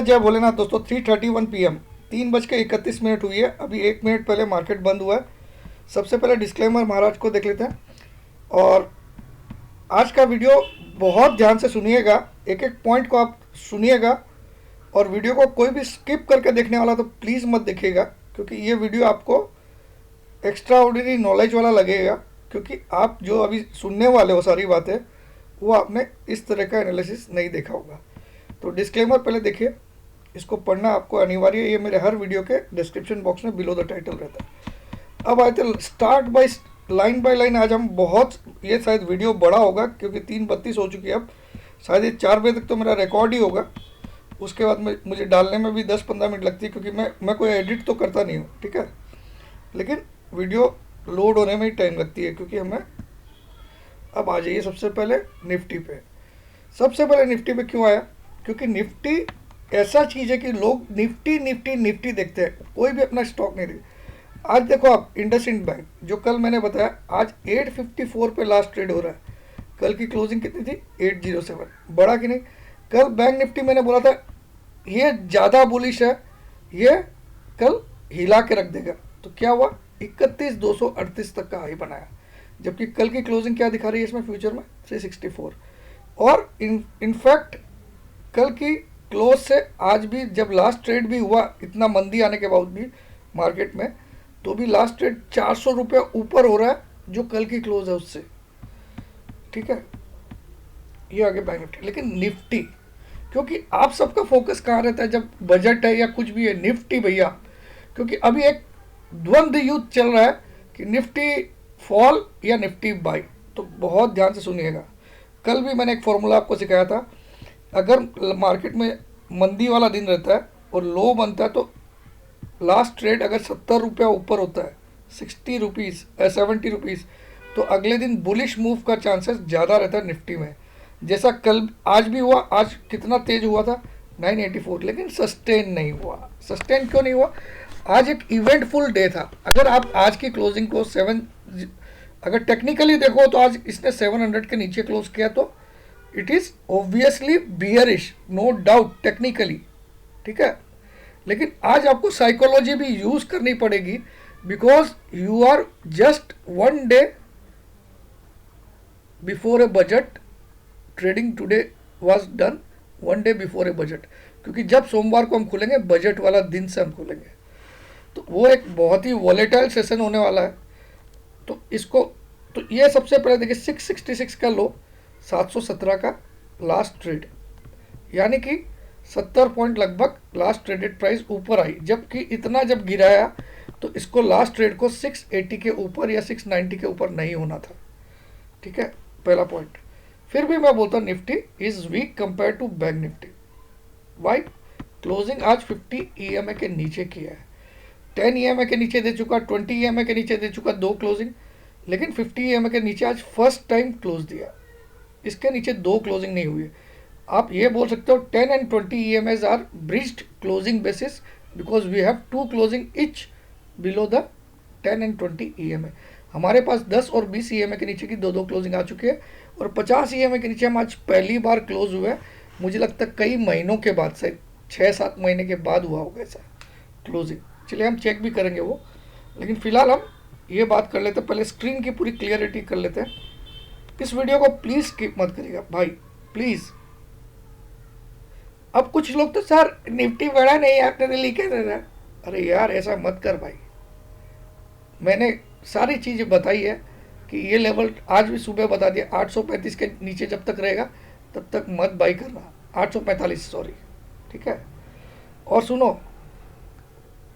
जय भोलेनाथ दोस्तों। 3:31 PM 3:31 हुई है। अभी 1 मिनट पहले मार्केट बंद हुआ है। सबसे पहले डिस्क्लेमर महाराज को देख लेते हैं। और आज का वीडियो बहुत ध्यान से सुनिएगा, एक एक पॉइंट को आप सुनिएगा। और वीडियो को कोई भी स्किप करके देखने वाला तो प्लीज़ मत देखिएगा, क्योंकि ये वीडियो आपको एक्स्ट्रा ऑर्डिनरी नॉलेज वाला लगेगा। क्योंकि आप जो अभी सुनने वाले हो सारी बातें, वो आपने इस तरह का एनालिसिस नहीं देखा होगा। तो डिस्क्लेमर पहले देखिए, इसको पढ़ना आपको अनिवार्य है। ये मेरे हर वीडियो के डिस्क्रिप्शन बॉक्स में बिलो द टाइटल रहता है। अब आए थे start by line by line. आज हम बहुत, ये शायद वीडियो बड़ा होगा क्योंकि 3:32 हो चुकी है। अब शायद ये 4 बजे तक तो मेरा रिकॉर्ड ही होगा। उसके बाद में मुझे डालने में भी 10-15 मिनट लगती है, क्योंकि मैं कोई एडिट तो करता नहीं हूँ, ठीक है। लेकिन वीडियो लोड होने में ही टाइम लगती है, क्योंकि हमें। अब आ जाइए सबसे पहले निफ्टी पे। सबसे पहले निफ्टी पे क्यों आया? क्योंकि निफ्टी ऐसा चीज़ है कि लोग निफ्टी निफ्टी निफ्टी देखते हैं, कोई भी अपना स्टॉक नहीं देखते। आज देखो आप, इंडसइंड बैंक जो कल मैंने बताया, आज 854 पे लास्ट ट्रेड हो रहा है। कल की क्लोजिंग कितनी थी? 807। बढ़ा कि नहीं? कल बैंक निफ्टी मैंने बोला था ये ज़्यादा बुलिश है, ये कल हिला के रख देगा। तो क्या हुआ? 31,238 तक का हाई बनाया। जबकि कल की क्लोजिंग क्या दिखा रही है इसमें फ्यूचर में? 364। और इनफैक्ट कल की क्लोज से आज भी, जब लास्ट ट्रेड भी हुआ इतना मंदी आने के बावजूद भी मार्केट में, तो भी लास्ट ट्रेड 400 रुपये ऊपर हो रहा है जो कल की क्लोज है उससे, ठीक है। ये आगे बैंक निफ्टी। लेकिन निफ्टी, क्योंकि आप सबका फोकस कहाँ रहता है जब बजट है या कुछ भी है? निफ्टी भैया। क्योंकि अभी एक द्वंद्व युद्ध चल रहा है कि निफ्टी फॉल या निफ्टी बाई। तो बहुत ध्यान से सुनिएगा। कल भी मैंने एक फॉर्मूला आपको सिखाया था। अगर मार्केट में मंदी वाला दिन रहता है और लो बनता है, तो लास्ट ट्रेड अगर 70 रुपया ऊपर होता है, 60 रुपीज़ 70 रुपीज़, तो अगले दिन बुलिश मूव का चांसेस ज़्यादा रहता है निफ्टी में। जैसा कल आज भी हुआ। आज कितना तेज हुआ था? 984। लेकिन सस्टेन नहीं हुआ। सस्टेन क्यों नहीं हुआ? आज एक इवेंटफुल डे था। अगर आप आज की क्लोजिंग को अगर टेक्निकली देखो तो आज इसने 700 के नीचे क्लोज किया, तो it is obviously bearish, no doubt technically, ठीक है। लेकिन आज आपको साइकोलॉजी भी यूज करनी पड़ेगी, because you are just 1 day before a budget. Trading today was done 1 day before a budget, क्योंकि जब सोमवार को हम खुलेंगे, बजट वाला दिन से हम खुलेंगे, तो वो एक बहुत ही वॉलेटाइल सेशन होने वाला है। तो इसको, तो ये सबसे पहले देखिए, 666 का लो, 717 का लास्ट ट्रेड, यानी कि 70 पॉइंट लगभग लास्ट ट्रेडेड प्राइस ऊपर आई। जबकि इतना जब गिराया तो इसको लास्ट ट्रेड को 680 के ऊपर या 690 के ऊपर नहीं होना था, ठीक है। पहला पॉइंट। फिर भी मैं बोलता हूँ Nifty is weak compare to Bank Nifty. Why? Closing आज 50 EMA के नीचे किया है, 10 EMA के नीचे दे चुका, 20 EMA के नीचे दे चुका, 2 क्लोजिंग। लेकिन 50 EMA के नीचे आज फर्स्ट टाइम क्लोज दिया। इसके नीचे 2 क्लोजिंग नहीं हुई है। आप ये बोल सकते हो 10 and 20 EMAs are breached closing basis, because we have 2 closing each below the 10 and 20 EMA। हमारे पास 10 और 20 EMA के नीचे की 2-2 क्लोजिंग आ चुकी है, और 50 EMA के नीचे हम आज पहली बार क्लोज हुए। मुझे लगता है कई महीनों के बाद से, 6-7 महीने के बाद हुआ होगा ऐसा क्लोजिंग। चलिए हम चेक भी करेंगे वो, लेकिन फिलहाल हम ये बात कर लेते हैं। पहले स्क्रीन की पूरी क्लियरिटी कर लेते हैं। इस वीडियो को प्लीज़ स्किप मत करिएगा भाई, प्लीज़। अब कुछ लोग तो सर निफ्टी बढ़ा नहीं, आपने तो लिखे थे। अरे यार ऐसा मत कर भाई, मैंने सारी चीज़ें बताई है कि ये लेवल आज भी सुबह बता दिया, 835 के नीचे जब तक रहेगा तब तक मत बाई करना। 845 सॉरी, ठीक है। और सुनो,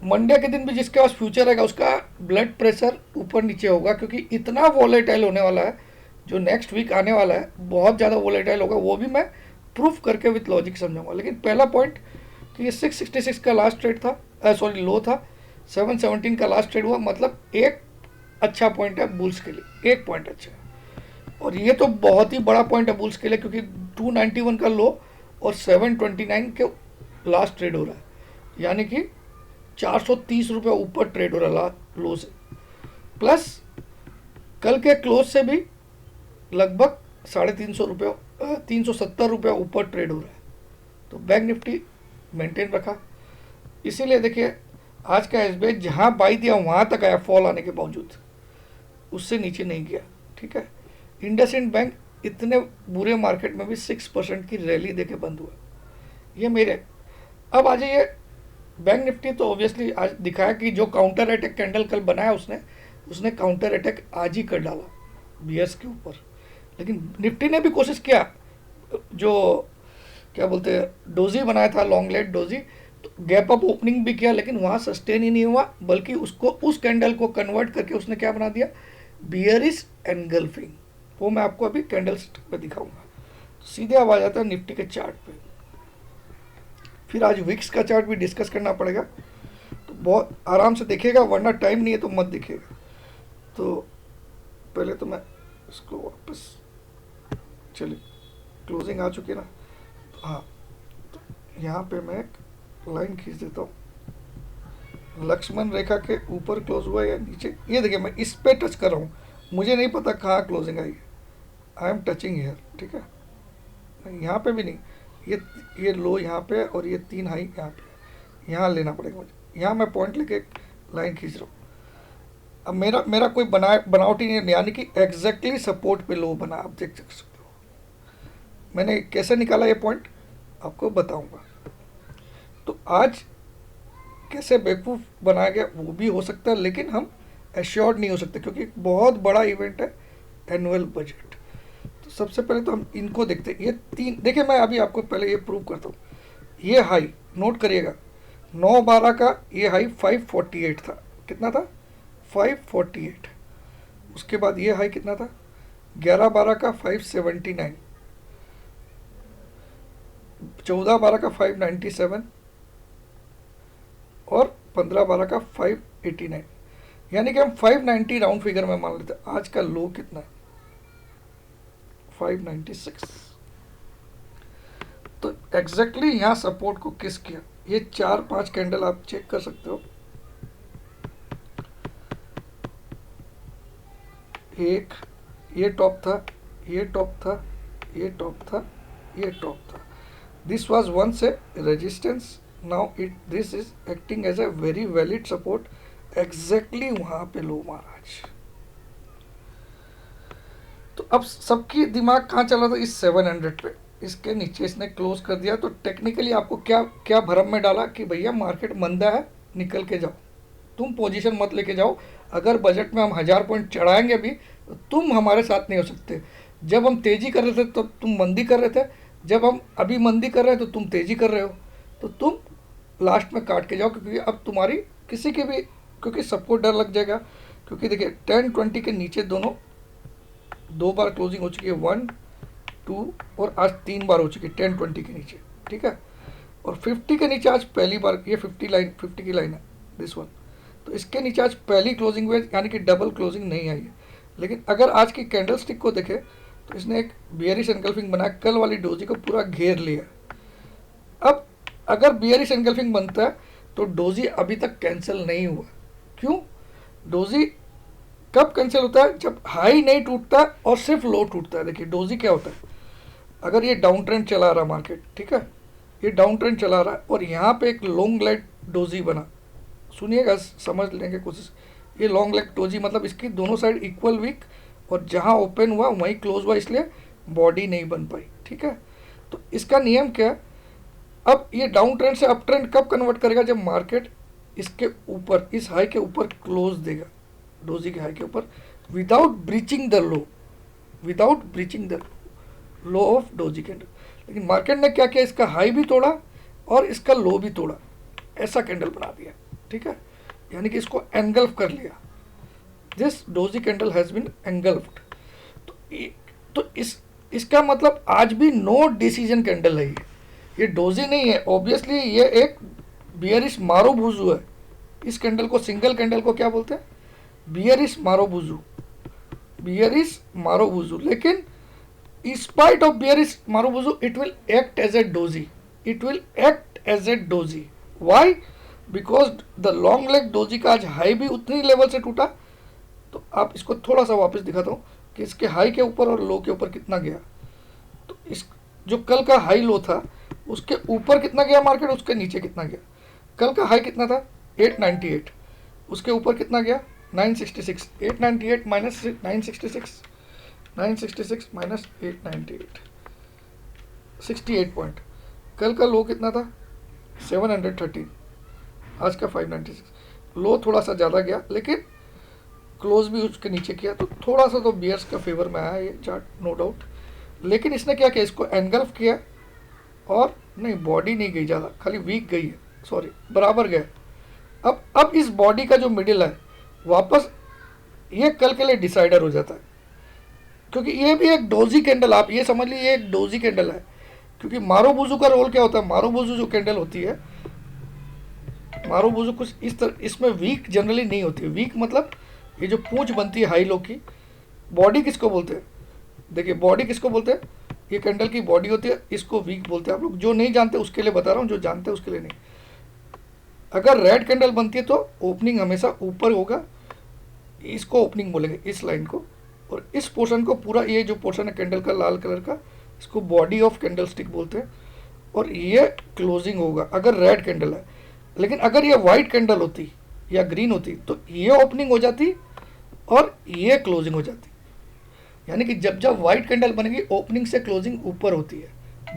मंडे के दिन भी जिसके पास फ्यूचर रहेगा उसका ब्लड प्रेशर ऊपर नीचे होगा, क्योंकि इतना वॉलेटाइल होने वाला है। जो नेक्स्ट वीक आने वाला है बहुत ज़्यादा वॉलेटाइल होगा, वो भी मैं प्रूफ करके विथ लॉजिक समझाऊंगा। लेकिन पहला पॉइंट कि ये 666 का लास्ट ट्रेड था, सॉरी लो था, 717 का लास्ट ट्रेड हुआ, मतलब एक अच्छा पॉइंट है बुल्स के लिए, एक पॉइंट अच्छा है। और ये तो बहुत ही बड़ा पॉइंट है बुल्स के लिए, क्योंकि 291 का लो और 729 के लास्ट ट्रेड हो रहा है, यानी कि 430 रुपये ऊपर ट्रेड हो रहा है लो से। प्लस कल के क्लोज से भी लगभग 350 रुपये 370 रुपये ऊपर ट्रेड हो रहा है। तो बैंक निफ्टी मेंटेन रखा। इसीलिए देखिए आज का एसबीआई जहाँ बाई दिया वहाँ तक आया फॉल आने के बावजूद, उससे नीचे नहीं गया। ठीक है, इंडसइंड बैंक इतने बुरे मार्केट में भी 6% की रैली देके बंद हुआ। ये मेरे अब आ जाइए बैंक निफ्टी। तो ऑब्वियसली आज दिखाया कि जो काउंटर अटैक कैंडल कल बनाया उसने काउंटर अटैक आज ही कर डाला बीएस के ऊपर। लेकिन निफ्टी ने भी कोशिश किया, जो क्या बोलते हैं डोजी बनाया था लॉन्ग लेट डोजी, तो गैप अप ओपनिंग भी किया, लेकिन वहाँ सस्टेन ही नहीं हुआ, बल्कि उसको उस कैंडल को कन्वर्ट करके उसने क्या बना दिया, बियरिश एनगल्फिंग। वो मैं आपको अभी कैंडल स्टिक पे दिखाऊंगा। तो सीधे अब आ जाता है निफ्टी के चार्ट पे। फिर आज विक्स का चार्ट भी डिस्कस करना पड़ेगा, तो बहुत आराम से देखिएगा, वरना टाइम नहीं है तो मत देखिएगा। तो पहले तो मैं इसको वापस, चलिए क्लोजिंग आ चुकी है ना, हाँ, तो यहाँ पे मैं एक लाइन खींच देता हूँ। लक्ष्मण रेखा के ऊपर क्लोज हुआ या नीचे, ये देखिए मैं इस पे टच कर रहा हूँ, मुझे नहीं पता कहाँ क्लोजिंग आई है, आई एम टचिंग हियर। ठीक है, यहाँ पे भी नहीं, ये लो यहाँ पे और ये 3 हाई यहाँ पे, यहाँ लेना पड़ेगा मुझे। यहाँ मैं पॉइंट लेके लाइन खींच रहा हूँ। अब मेरा कोई बनावटी नहीं है, यानी कि एग्जैक्टली सपोर्ट पे लो बना, आप देख सकते हो। मैंने कैसे निकाला ये पॉइंट आपको बताऊंगा। तो आज कैसे बेवकूफ़ बनाया गया वो भी हो सकता है, लेकिन हम एश्योर्ड नहीं हो सकते, क्योंकि बहुत बड़ा इवेंट है एनुअल बजट। तो सबसे पहले तो हम इनको देखते हैं। ये 3 देखिए, मैं अभी आपको पहले ये प्रूव करता हूँ। ये हाई नोट करिएगा, 9/12 का ये हाई 548 था। कितना था? 548। उसके बाद ये हाई कितना था? 11/12 का 579, 14/12 का 597 और 15/12 का 589। यानी कि हम 590 राउंड फिगर में मान लेते हैं। आज का लो कितना है? 596। तो एग्जैक्टली यहाँ सपोर्ट को किस किया, ये 4-5 कैंडल आप चेक कर सकते हो। एक ये टॉप था, ये टॉप था, ये टॉप था, ये टॉप था। This was once a resistance, now this is acting as a very valid support. Exactly वहां पे लो महाराज। तो अब सबकी दिमाग कहाँ चला था? इस 700 पे, इसके नीचे इसने क्लोज कर दिया। तो टेक्निकली आपको क्या क्या भरम में डाला कि भैया मार्केट मंदा है, निकल के जाओ, तुम पोजीशन मत लेके जाओ। अगर बजट में हम 1000 पॉइंट चढ़ाएंगे भी तो तुम हमारे साथ नहीं हो सकते। जब हम तेज़ी कर रहे थे तो तुम मंदी कर रहे थे, जब हम अभी मंदी कर रहे हैं तो तुम तेज़ी कर रहे हो। तो तुम लास्ट में काट के जाओ, क्योंकि अब तुम्हारी किसी के भी, क्योंकि सबको डर लग जाएगा। क्योंकि देखिए 10-20 के नीचे दोनों 2 बार क्लोजिंग हो चुकी है, 1, 2 और आज 3 बार हो चुकी है 10-20 के नीचे। ठीक है, और 50 के नीचे आज पहली बार, ये 50 की लाइन है दिस वन। तो इसके नीचे आज पहली क्लोजिंग हुई, यानी कि डबल क्लोजिंग नहीं आई है। लेकिन अगर आज की कैंडल स्टिक को देखें तो इसने एक बियरिश एनगल्फिंग बनाया, कल वाली डोजी को पूरा घेर लिया। अब अगर बियरिश एनगल्फिंग बनता है तो डोजी अभी तक कैंसिल नहीं हुआ। क्यों? डोजी कब कैंसिल होता है? जब हाई नहीं टूटता और सिर्फ लो टूटता है। देखिए डोजी क्या होता है, अगर ये डाउन ट्रेंड चला रहा मार्केट, ठीक है, ये डाउन ट्रेंड चला रहा है और यहाँ पे एक लॉन्ग लेग डोजी बना, सुनिएगा समझ लेंगे कोशिश। ये लॉन्ग लेग डोजी मतलब इसकी दोनों साइड इक्वल वीक, और जहाँ ओपन हुआ वहीं क्लोज हुआ, इसलिए बॉडी नहीं बन पाई। ठीक है, तो इसका नियम क्या है? अब ये डाउन ट्रेंड से अप ट्रेंड कब कन्वर्ट करेगा? जब मार्केट इसके ऊपर, इस हाई के ऊपर क्लोज देगा, डोजी के हाई के ऊपर, without breaching the low, without breaching the low of doji candle. लेकिन मार्केट ने क्या किया? इसका हाई भी तोड़ा और इसका लो भी तोड़ा, ऐसा कैंडल बना दिया। ठीक है, यानी कि इसको एनगल्फ कर लिया। This doji candle has been engulfed. तो इसका मतलब आज भी नो डिसीजन कैंडल है। ये डोजी नहीं है, ऑब्वियसली ये एक बियरिश मारुबुजू है। इस कैंडल को, सिंगल कैंडल को क्या बोलते हैं? Bearish marubozu, bearish marubozu. लेकिन spite of bearish marubozu it will act as a doji, it will act as a doji. Why? Because the long leg doji का आज हाई भी उतनी लेवल से टूटा। तो आप इसको थोड़ा सा वापस दिखाता हूँ कि इसके हाई के ऊपर और लो के ऊपर कितना गया। तो इस जो कल का हाई लो था उसके ऊपर कितना गया मार्केट, उसके नीचे कितना गया। कल का हाई कितना था 898, उसके ऊपर कितना गया 966, 898 माइनस 966, 966 माइनस 898, 68 पॉइंट। कल का लो कितना था 713, आज का 596। लो थोड़ा सा ज़्यादा गया लेकिन क्लोज भी उसके नीचे किया, तो थोड़ा सा तो बियर्स का फेवर में आया ये चार्ट, नो डाउट। लेकिन इसने क्या किया, इसको एनगल्फ किया और नहीं, बॉडी नहीं गई ज़्यादा, खाली वीक गई है, सॉरी बराबर गया। अब इस बॉडी का जो मिडिल है वापस ये कल के लिए डिसाइडर हो जाता है, क्योंकि ये भी एक डोजी कैंडल, आप ये समझ लीजिए एक डोजी कैंडल है। क्योंकि मारूबुजू का रोल क्या होता है, मारूबुजू जो कैंडल होती है, मारूबुजू कुछ इस तरह, इसमें वीक जनरली नहीं होती है। वीक मतलब ये जो पूंछ बनती है हाई लो की, बॉडी किसको बोलते हैं, देखिए बॉडी किसको बोलते हैं, ये कैंडल की बॉडी होती है, इसको वीक बोलते हैं। आप लोग जो नहीं जानते उसके लिए बता रहा हूँ, जो जानते हैं उसके लिए नहीं। अगर रेड कैंडल बनती है तो ओपनिंग हमेशा ऊपर होगा, इसको ओपनिंग बोलेंगे इस लाइन को, और इस पोर्शन को पूरा, ये जो पोर्शन है कैंडल का लाल कलर का, इसको बॉडी ऑफ कैंडल स्टिक बोलते हैं, और ये क्लोजिंग होगा अगर रेड कैंडल है। लेकिन अगर ये वाइट कैंडल होती या ग्रीन होती तो ये ओपनिंग हो जाती और ये क्लोजिंग हो जाती। यानी कि जब जब वाइट कैंडल बनेगी ओपनिंग से क्लोजिंग ऊपर होती है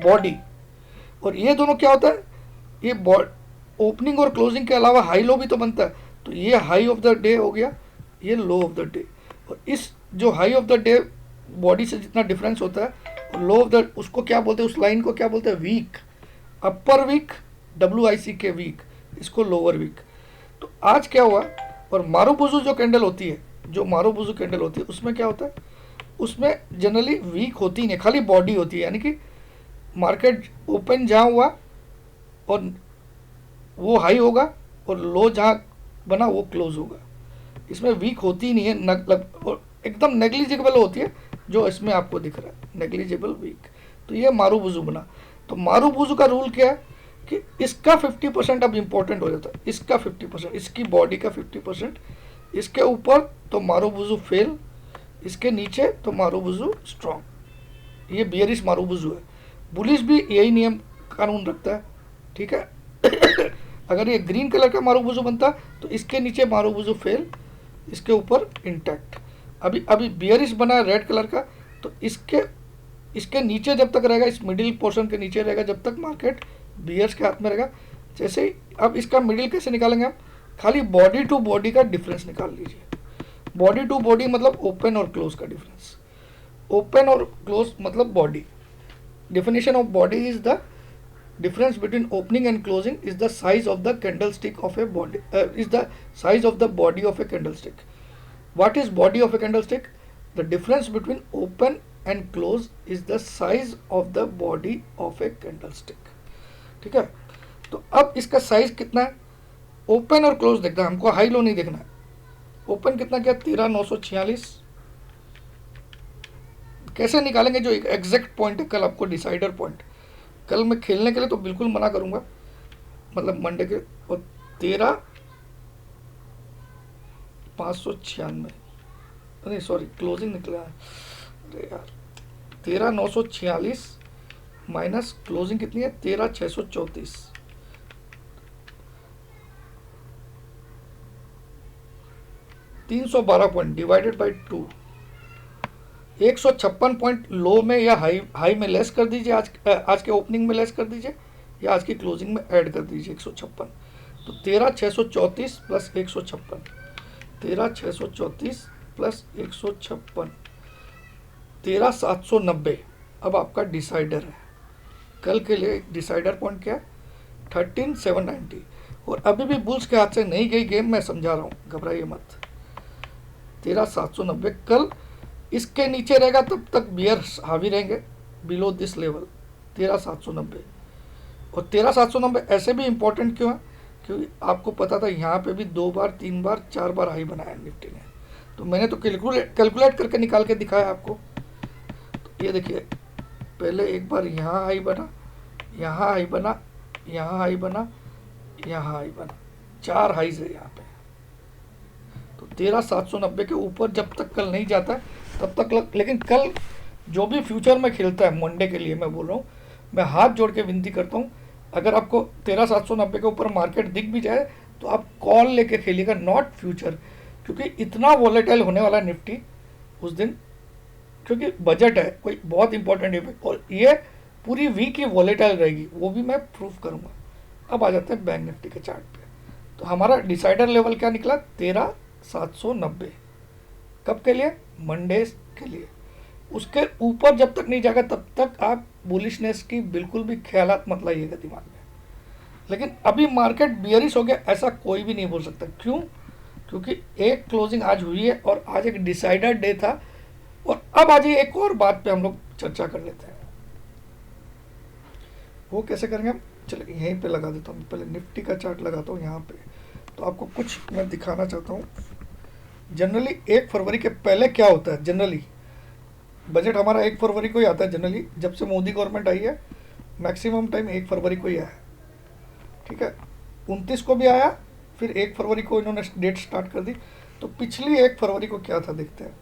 बॉडी, और ये दोनों क्या होता है, ये ओपनिंग और क्लोजिंग के अलावा हाई लो भी तो बनता है। तो ये हाई ऑफ द डे हो गया, ये लो ऑफ द डे, और इस जो high of the day body से जितना डिफरेंस होता है, और लो ऑफ द, उसको क्या बोलते हैं, उस लाइन को क्या बोलते हैं, वीक, अपर वीक, WICK वीक, इसको लोअर वीक। तो आज क्या हुआ, और मारूबुजू जो कैंडल होती है, जो मारूबुजू कैंडल होती है उसमें क्या होता है, उसमें जनरली वीक होती नहीं, खाली बॉडी होती है। यानी कि मार्केट ओपन जहाँ हुआ और वो हाई होगा, और लो जहाँ बना वो क्लोज होगा, इसमें वीक होती नहीं है, और एकदम नेग्लिजिबल होती है, जो इसमें आपको दिख रहा है नेग्लिजिबल वीक। तो ये मारूबुजू बना। तो मारूबुजू का रूल क्या है कि इसका 50% अब इम्पोर्टेंट हो जाता है, इसका 50%, इसकी बॉडी का 50%, इसके ऊपर तो मारूबुजू फेल, इसके नीचे तो मारूबुजू स्ट्रॉन्ग। ये बियरिश मारूबुजू है। बुलिश भी यही नियम कानून रखता है, ठीक है। अगर ये ग्रीन कलर का मारूबुजू बनता तो इसके नीचे मारूबुजू फेल, इसके ऊपर इंटैक्ट। अभी बियरिश बना है रेड कलर का, तो इसके नीचे जब तक रहेगा, इस मिडिल पोर्शन के नीचे रहेगा जब तक मार्केट बियर्स के हाथ में रहेगा। जैसे ही अब इसका मिडिल कैसे निकालेंगे हम, खाली बॉडी टू बॉडी का डिफरेंस निकाल लीजिए। बॉडी टू बॉडी मतलब ओपन और क्लोज का डिफरेंस, ओपन और क्लोज मतलब body. definition of body is the difference between opening and closing is the size of the candlestick of a body, is the size of the body of a candlestick. What is body of a candlestick? The difference between open and close is the size of the body of a candlestick. ठीक है, तो अब इसका size कितना है, open और close देखना है हमको, हाई लो नहीं देखना है। ओपन कितना क्या 13,946, कैसे निकालेंगे, जो एग्जैक्ट पॉइंट है कल आपको डिसाइडर पॉइंट, कल मैं खेलने के लिए तो बिल्कुल मना करूंगा, मतलब मंडे के, और 13,596, नहीं सॉरी क्लोजिंग निकला है, अरे यार 13,946 माइनस क्लोजिंग कितनी है 13,634, 312 पॉइंट डिवाइडेड बाई 2, 156 पॉइंट लो में या हाई में लेस कर दीजिए, आज के ओपनिंग में लेस कर दीजिए, या आज की क्लोजिंग में ऐड कर दीजिए 156। तो 13,634 प्लस 156, 13,634 प्लस 156, 13,790 अब आपका डिसाइडर है। कल के लिए डिसाइडर पॉइंट क्या है 13,790, और अभी भी बुल्स के हाथ से नहीं गई गेम, मैं समझा रहा हूँ, घबराइए मत। 13,790 कल इसके नीचे रहेगा तब तक बियर्स हावी रहेंगे, बिलो दिस लेवल 13,790। और 13,790 ऐसे भी इंपॉर्टेंट क्यों है, क्योंकि आपको पता था यहाँ पे भी 2 बार 3 बार 4 बार हाई बनाया निफ्टी ने, तो मैंने तो कैलकुलेट करके निकाल के दिखाया आपको। तो ये देखिए, पहले एक बार यहाँ हाई बना, यहाँ हाई बना, यहाँ हाई बना, यहाँ हाई बना, 4 हाईज है यहाँ पे। तो 13,790 के ऊपर जब तक कल नहीं जाता है तब तक लेकिन कल जो भी फ्यूचर में खेलता है मंडे के लिए मैं बोल रहा हूँ, मैं हाथ जोड़ के विनती करता हूँ, अगर आपको 13,790 के ऊपर मार्केट दिख भी जाए तो आप कॉल लेके खेलिएगा, नॉट फ्यूचर, क्योंकि इतना वॉलेटाइल होने वाला है निफ्टी उस दिन, क्योंकि बजट है, कोई बहुत इंपॉर्टेंट इवेंट, और ये पूरी वीक की वॉलेटाइल रहेगी, वो भी मैं प्रूफ करूंगा। अब आ जाते हैं बैंक निफ्टी के चार्ट पे। तो हमारा डिसाइडर लेवल क्या निकला? 13,790। कब के लिए? मंडे के लिए। उसके ऊपर जब तक नहीं जाएगा तब तक आप बुलिशनेस की बिल्कुल भी ख्यालात मत लाइएगा दिमाग में। लेकिन अभी मार्केट बियरिश हो गया ऐसा कोई भी नहीं बोल सकता। क्यों? क्योंकि एक क्लोजिंग आज हुई है और आज एक डिसाइडर डे था। और अब आज एक और बात पे हम लोग चर्चा कर लेते हैं। वो कैसे करेंगे हम? चलिए यहीं पे लगा देता हूँ, पहले निफ्टी का चार्ट लगाता हूँ यहाँ पे, तो आपको कुछ मैं दिखाना चाहता हूँ। जनरली 1 फरवरी के पहले क्या होता है? जनरली बजट हमारा 1 फरवरी को ही आता है। जनरली जब से मोदी गवर्नमेंट आई है मैक्सिमम टाइम 1 फरवरी को ही आया है, ठीक है। 29 को भी आया, फिर 1 फरवरी को इन्होंने डेट स्टार्ट कर दी। तो पिछली 1 फरवरी को क्या था देखते हैं।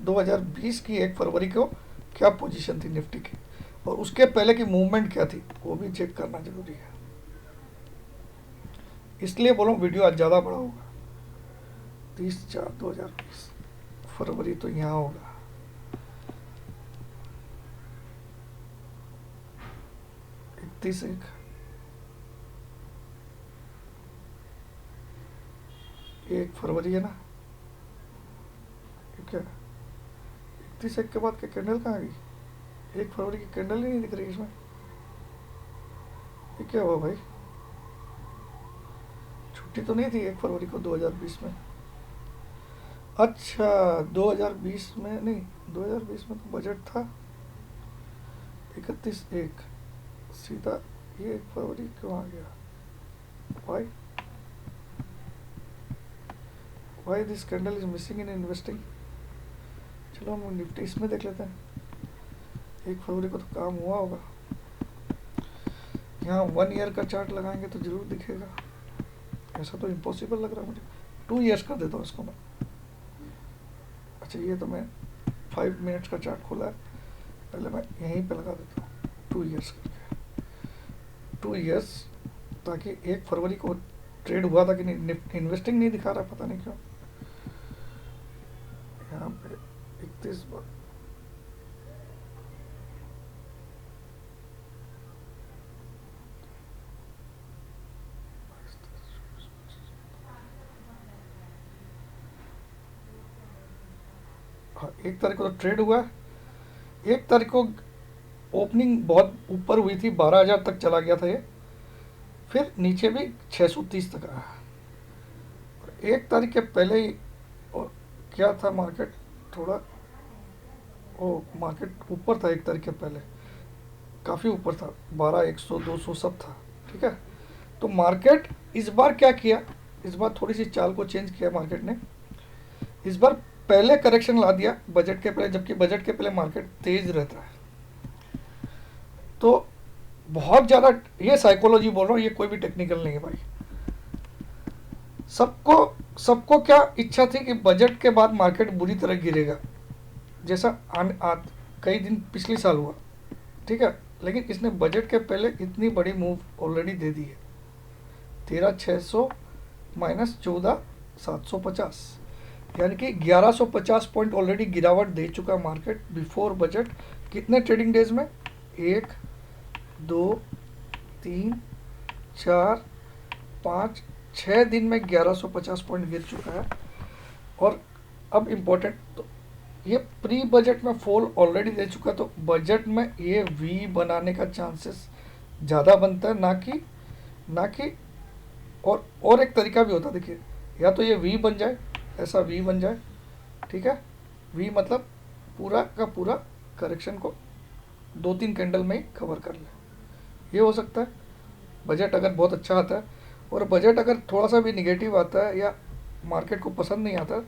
2020 की 1 फरवरी को क्या पोजीशन थी निफ्टी की, और उसके पहले की मूवमेंट क्या थी वो भी चेक करना जरूरी है। इसलिए बोलो वीडियो आज ज़्यादा बड़ा होगा। 30/4/2020 फरवरी तो यहाँ होगा, 31/1 1 फरवरी है ना, ठीक है। 31/1 के बाद क्या कैंडल कहाँ गई? 1 फरवरी की कैंडल ही नहीं दिख रही इसमें, ये क्या हुआ भाई? छुट्टी तो नहीं थी 1 फरवरी को 2020 में? अच्छा 2020 में नहीं, 2020 में तो बजट था 31/1, सीधा ये 1 फरवरी क्यों आ गया? Why why this candle is missing in investing. चलो हम निफ्टी इसमें देख लेते हैं। 1 फरवरी को तो काम हुआ होगा। यहाँ 1 ईयर का चार्ट लगाएंगे तो जरूर दिखेगा। ऐसा तो इम्पॉसिबल लग रहा है मुझे। 2 ईयर्स कर देता हूँ इसको मैं। अच्छा ये तो मैं 5 मिनट्स का चार्ट खोला है, पहले मैं यहीं पे लगा देता हूँ 2 ईयर्स करके। 2 ईयर्स, ताकि 1 फरवरी को ट्रेड हुआ था कि नहीं, इन्वेस्टिंग नहीं दिखा रहा, पता नहीं क्यों। यहाँ पे 31 हाँ 1 तारीख को तो ट्रेड हुआ है। 1 तारीख को ओपनिंग बहुत ऊपर हुई थी, 12,000 तक चला गया था ये, फिर नीचे भी 630 तक आया। 1 तारीख के पहले ही और क्या था मार्केट, थोड़ा ओ मार्केट ऊपर था 1 तारीख के पहले, काफ़ी ऊपर था, 12, 100, 200 सब था, ठीक है। तो मार्केट इस बार क्या किया, इस बार थोड़ी सी चाल को चेंज किया मार्केट ने। इस बार पहले करेक्शन ला दिया बजट के पहले, जबकि बजट के पहले मार्केट तेज रहता है। तो बहुत ज़्यादा, ये साइकोलॉजी बोल रहा हूँ, ये कोई भी टेक्निकल नहीं है भाई। सबको सबको क्या इच्छा थी कि बजट के बाद मार्केट बुरी तरह गिरेगा, जैसा कई दिन पिछले साल हुआ, ठीक है। लेकिन इसने बजट के पहले इतनी बड़ी मूव ऑलरेडी दे दी है। 13,600 माइनस 14,750, यानी कि 1150 पॉइंट ऑलरेडी गिरावट दे चुका मार्केट बिफोर बजट। कितने ट्रेडिंग डेज में? 1, 2, 3, 4, 5, 6 दिन में 1150 पॉइंट गिर चुका है। और अब इम्पोर्टेंट, तो ये प्री बजट में फॉल ऑलरेडी दे चुका, तो बजट में ये वी बनाने का चांसेस ज़्यादा बनता है, ना कि और एक तरीका भी होता है। देखिए, या तो ये वी बन जाए, ऐसा वी बन जाए, ठीक है। वी मतलब पूरा का पूरा करेक्शन को 2-3 कैंडल में ही कवर कर ले, ये हो सकता है। बजट अगर बहुत अच्छा आता है, और बजट अगर थोड़ा सा भी निगेटिव आता है या मार्केट को पसंद नहीं आता,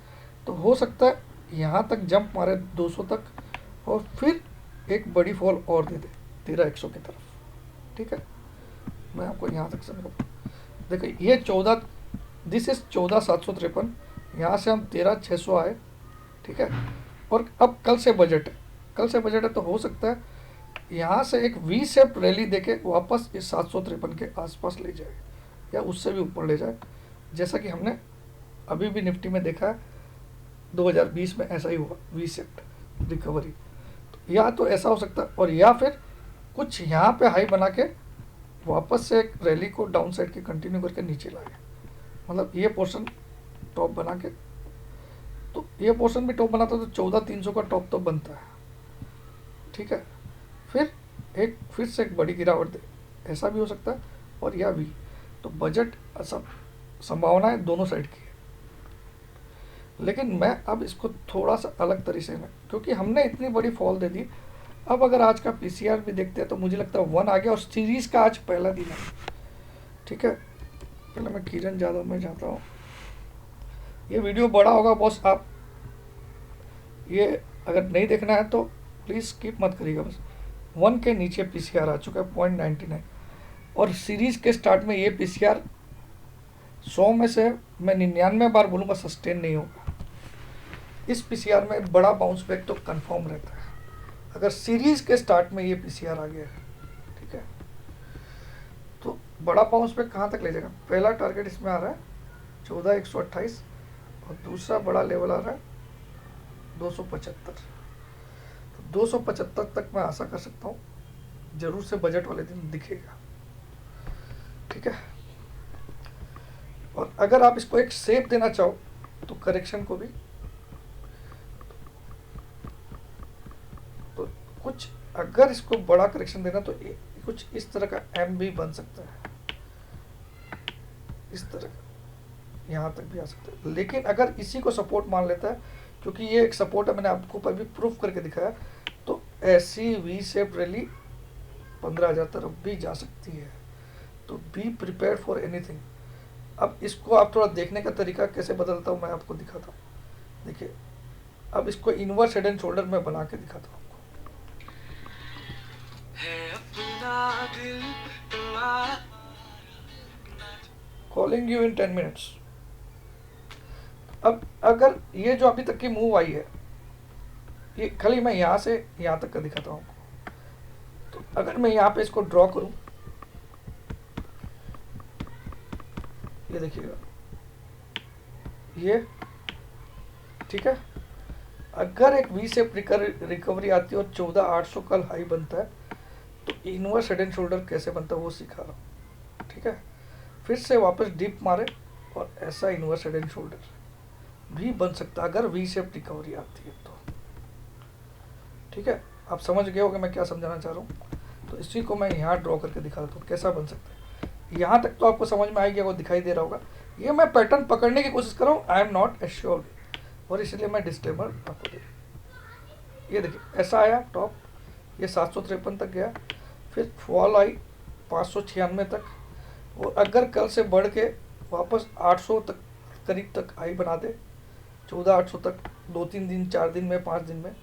तो हो सकता है यहाँ तक जंप मारे 200 तक, और फिर एक बड़ी फॉल और दे दे 13,100 की तरफ, ठीक है। मैं आपको यहाँ तक समझाता हूँ। देखिए ये 14, दिस इज 14,753, यहाँ से हम 13,600 आए, ठीक है। और अब कल से बजट है, कल से बजट है, तो हो सकता है यहाँ से एक वी शेप रैली देके वापस इस 753 के आसपास ले जाए या उससे भी ऊपर ले जाए, जैसा कि हमने अभी भी निफ्टी में देखा है 2020 में ऐसा ही हुआ वी शेप रिकवरी। तो या तो ऐसा हो सकता है, और या फिर कुछ यहाँ पे हाई बना के वापस से एक रैली को डाउन साइड की कंटिन्यू करके नीचे लाए, मतलब ये पोर्शन टॉप बना के, तो ये पोर्शन भी टॉप बनाता तो 14,300 का टॉप तो बनता है, ठीक है। फिर से एक बड़ी गिरावट दे, ऐसा भी हो सकता है, और या भी। तो बजट सब संभावनाएं दोनों साइड की है, लेकिन मैं अब इसको थोड़ा सा अलग तरीके में, क्योंकि हमने इतनी बड़ी फॉल दे दी, अब अगर आज का पीसीआर भी देखते हैं तो मुझे लगता है 1 आ गया, और सीरीज का आज पहला दिन है, ठीक है। पहले मैं किरण यादव में जाता हूँ, ये वीडियो बड़ा होगा बॉस, आप ये अगर नहीं देखना है तो प्लीज़ स्किप मत करिएगा। बस 1 के नीचे पीसीआर आ चुका है 0.99, और सीरीज के स्टार्ट में ये पीसीआर 100 में से मैं 99 बार बोलूँगा सस्टेन नहीं होगा। इस पीसीआर में बड़ा बाउंस बैक तो कंफर्म रहता है अगर सीरीज के स्टार्ट में ये पीसीआर आ गया है, ठीक है। तो बड़ा बाउंस बैक कहाँ तक ले जाएगा, पहला टारगेट इसमें आ रहा है 14,128, और दूसरा बड़ा लेवल आ रहा है 275। तो 275 तक मैं आशा कर सकता हूँ, जरूर से बजट वाले दिन दिखेगा, ठीक है। और अगर आप इसको एक शेप देना चाहो तो करेक्शन को भी, तो कुछ अगर इसको बड़ा करेक्शन देना तो कुछ इस तरह का एम भी बन सकता है, इस तरह का यहाँ तक भी आ सकता है। लेकिन अगर इसी को सपोर्ट मान लेता है, क्योंकि ये एक सपोर्ट है, मैंने आपको पर भी प्रूफ करके दिखाया, तो ऐसी वी शेप रैली 15,000 तरफ भी जा सकती है। तो बी प्रिपेयर फॉर एनीथिंग। अब इसको आप थोड़ा देखने का तरीका कैसे बदलता हूँ मैं आपको दिखाता हूँ। देखिए, अब इसको इनवर्स हेड एंड शोल्डर में बना के दिखाता हूँ आपको। Calling you in 10 minutes. अब अगर ये जो अभी तक की मूव आई है, ये खाली मैं यहाँ से यहाँ तक का दिखाता हूँ आपको। तो अगर मैं यहाँ पे इसको ड्रॉ करूँ, ये देखिएगा, ये ठीक है। अगर एक वी शेप रिकवरी आती है और 14,800 कल हाई बनता है, तो इनवर्स हेड एंड शोल्डर कैसे बनता है वो सिखा रहा हूँ, ठीक है। फिर से वापस डिप मारे और ऐसा इनवर्स हेड एंड शोल्डर भी बन सकता है अगर वी शेप रिकवरी आती है तो, ठीक है। आप समझ गए होंगे मैं क्या समझाना चाह रहा हूँ। तो इसी को मैं यहाँ ड्रॉ करके दिखा देता हूँ कैसा बन सकता है। यहाँ तक तो आपको समझ में आएगी, वो दिखाई दे रहा होगा। ये मैं पैटर्न पकड़ने की कोशिश कर रहा हूँ, आई एम नॉट एश्योर्ड, और इसलिए मैं डिस्क्लेमर आपको दे। ये देखिए ऐसा आया टॉप, ये 753 तक गया, फिर फॉल आई 596 तक, और अगर कल से बढ़ के वापस 800 तक करीब तक आई बना दे, 14,800 तक 2-3 दिन 4 दिन में 5 दिन में,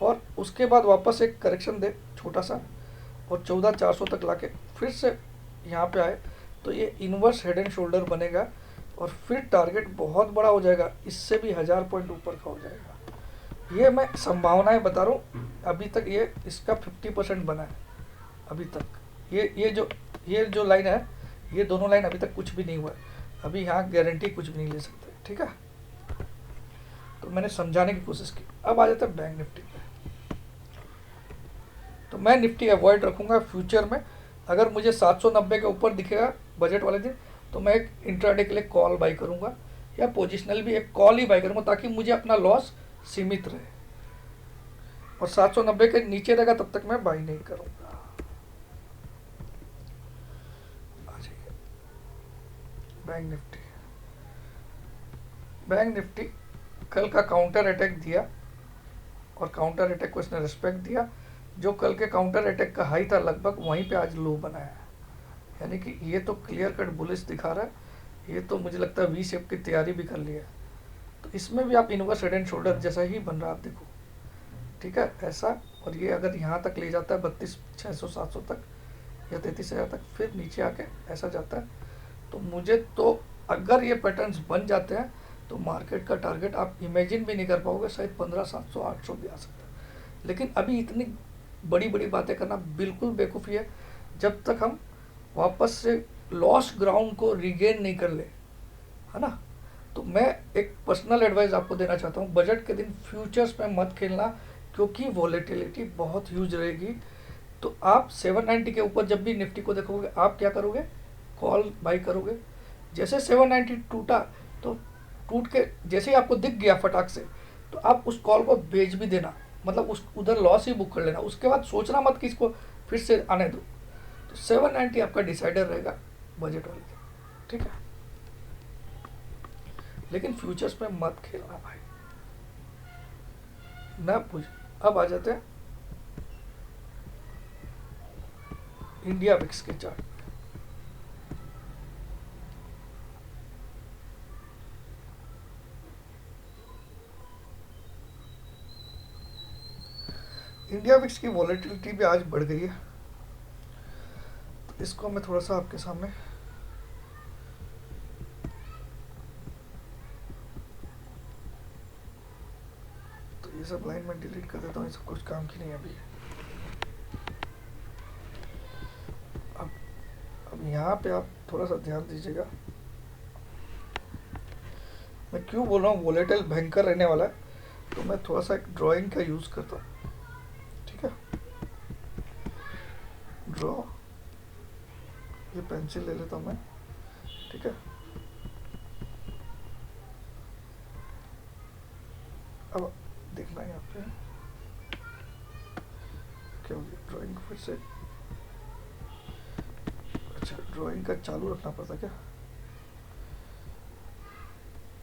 और उसके बाद वापस एक करेक्शन दे छोटा सा और 14,400 तक लाके फिर से यहाँ पे आए, तो ये इनवर्स हेड एंड शोल्डर बनेगा, और फिर टारगेट बहुत बड़ा हो जाएगा, इससे भी 1000 पॉइंट ऊपर का हो जाएगा। ये मैं संभावनाएं बता रहा हूँ। अभी तक ये इसका 50% बना है अभी तक। ये जो लाइन है, ये दोनों लाइन अभी तक कुछ भी नहीं हुआ है, अभी यहाँ गारंटी कुछ भी नहीं ले सकते, ठीक है। तो मैंने समझाने की कोशिश की। अब आ जाता है बैंक निफ्टी पे। तो मैं निफ्टी अवॉइड रखूँगा फ्यूचर में। अगर मुझे 790 के ऊपर दिखेगा बजट वाले दिन, तो मैं एक इंट्राडे के लिए कॉल बाई करूँगा, या पोजिशनल भी एक कॉल ही बाई करूँगा, ताकि मुझे अपना लॉस सीमित रहे। और 790 के नीचे रहेगा तब तक मैं बाई नहीं करूँगा। बैंक निफ्टी कल का काउंटर अटैक दिया, और काउंटर अटैक को इसने रिस्पेक्ट दिया। जो कल के काउंटर अटैक का हाई था लगभग वहीं पे आज लो बनाया है, यानी कि ये तो क्लियर कट बुलिश दिखा रहा है। ये तो मुझे लगता है वी शेप की तैयारी भी कर लिया है। तो इसमें भी आप इनवर्स हेड एंड शोल्डर जैसा ही बन रहा है, आप देखो, ठीक है ऐसा। और ये अगर यहाँ तक ले जाता है 32,600-700 तक या 33,000 तक, फिर नीचे आके ऐसा जाता है, तो मुझे तो अगर ये पैटर्न्स बन जाते हैं तो मार्केट का टारगेट आप इमेजिन भी नहीं कर पाओगे, शायद 15,700 800 भी आ सकता है। लेकिन अभी इतनी बड़ी बड़ी बातें करना बिल्कुल बेवकूफ़ी है जब तक हम वापस से लॉस्ट ग्राउंड को रिगेन नहीं कर ले, है ना। तो मैं एक पर्सनल एडवाइस आपको देना चाहता हूँ, बजट के दिन फ्यूचर्स में मत खेलना, क्योंकि वॉलेटिलिटी बहुत ह्यूज रहेगी। तो आप 790 के ऊपर जब भी निफ्टी को देखोगे, आप क्या करोगे, कॉल बाई करोगे। जैसे 790 टूटा, तो टूट के जैसे ही आपको दिख गया फटाक से, तो आप उस कॉल को बेच भी देना, मतलब उस उधर लॉस ही बुक कर लेना। उसके बाद सोचना मत कि इसको फिर से आने दो। तो 790 आपका डिसाइडर रहेगा बजट वाले दिन, ठीक है। लेकिन फ्यूचर्स में मत खेलना भाई, ना पूछ। अब आ जाते हैं इंडिया विक्स के चार्ट। इंडिया विक्स की वॉलेटिलिटी भी आज बढ़ गई है, तो इसको मैं थोड़ा सा आपके सामने तो ये सब लाइन में डिलीट कर देता हूँ, ये सब कुछ काम की नहीं है अभी। अब यहाँ पे आप थोड़ा सा ध्यान दीजिएगा, मैं क्यों बोल रहा हूँ वॉलेटाइल भयंकर रहने वाला है। तो मैं थोड़ा सा एक ड्राइंग का यूज़ करता हूँ, ठीक है। ड्रॉ, ये पेंसिल ले लेता हूँ मैं, ठीक है। अब देखना है यहाँ पे क्या हो गया, ड्राइंग फिर से, अच्छा ड्राइंग का चालू रखना पड़ता क्या,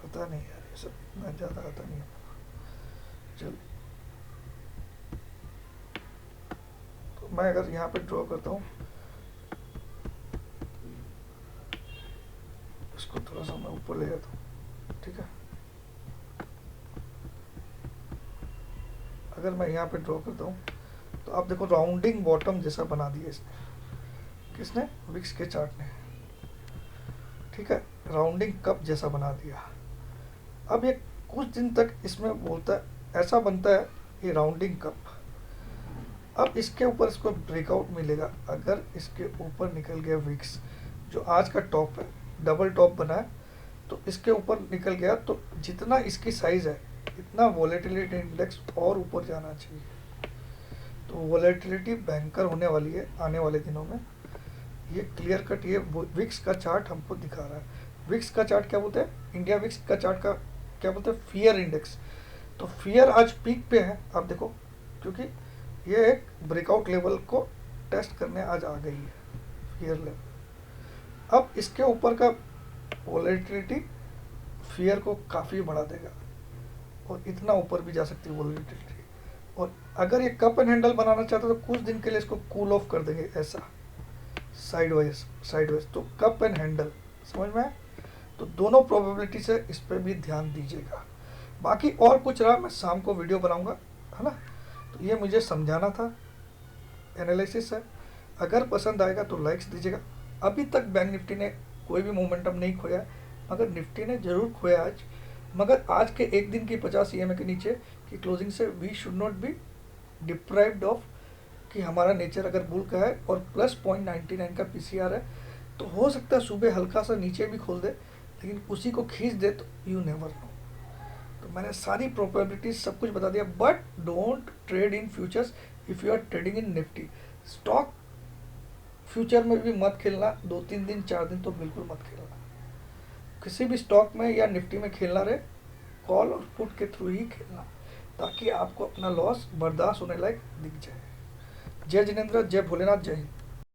पता नहीं यार, ये सब इतना ज़्यादा आता नहीं है। चल, तो मैं अगर यहाँ पे ड्रॉ करता हूँ, इसको थोड़ा सा मैं ऊपर ले जाता हूँ, ठीक है। अगर मैं यहाँ पे ड्रॉ करता हूँ, तो आप देखो राउंडिंग बॉटम जैसा बना दिया इसने, किसने, विक्स के चार्ट ने, ठीक है। राउंडिंग कप जैसा बना दिया। अब ये कुछ दिन तक इसमें बोलता है, ऐसा बनता है ये राउंडिंग कप। अब इसके ऊपर इसको ब्रेकआउट मिलेगा, अगर इसके ऊपर निकल गया विक्स, जो आज का टॉप है, डबल टॉप बना है, तो इसके ऊपर निकल गया, तो जितना इसकी साइज है इतना वॉलेटिलिटी इंडेक्स और ऊपर जाना चाहिए। तो वॉलेटिलिटी भयंकर होने वाली है आने वाले दिनों में, ये क्लियर कट ये विक्स का चार्ट हमको दिखा रहा है। विक्स का चार्ट क्या बोलते हैं, इंडिया विक्स का चार्ट का क्या बोलते हैं, फियर इंडेक्स। तो फियर आज पीक पे है, आप देखो, क्योंकि ये एक ब्रेकआउट लेवल को टेस्ट करने आज आ गई है, फियर लेवल। अब इसके ऊपर का वॉलेटिलिटी फियर को काफ़ी बढ़ा देगा, और इतना ऊपर भी जा सकती है वॉलेटिलिटी। और अगर ये कप एंड हैंडल बनाना चाहते हो, तो कुछ दिन के लिए इसको कूल ऑफ कर देंगे, ऐसा साइडवेज। तो कप एंड हैंडल, समझ में आए। तो दोनों प्रोबेबिलिटी से इस पर भी ध्यान दीजिएगा। बाकी और कुछ रहा, मैं शाम को वीडियो बनाऊंगा, है ना। तो ये मुझे समझाना था, एनालिसिस है। अगर पसंद आएगा तो लाइक्स दीजिएगा। अभी तक बैंक निफ्टी ने कोई भी मोमेंटम नहीं खोया, मगर निफ्टी ने ज़रूर खोया आज। मगर आज के एक दिन की 50 EMA के नीचे की क्लोजिंग से we should not be deprived of, कि हमारा नेचर अगर बुल का है और प्लस 0.99 का PCR है, तो हो सकता है सुबह हल्का सा नीचे भी खोल दे, लेकिन उसी को खींच दे, तो यू नेवर नो। तो मैंने सारी प्रोबेबिलिटीज सब कुछ बता दिया। But don't trade in futures if you are trading in Nifty. Stock future में भी मत खेलना, 2-3 दिन 4 दिन तो बिल्कुल मत खेलना। किसी भी स्टॉक में या निफ्टी में खेलना रहे, कॉल और पुट के थ्रू ही खेलना, ताकि आपको अपना लॉस बर्दाश्त होने लायक दिख जाए। जय जिनेंद्र, जय भोलेनाथ, जय हिंद।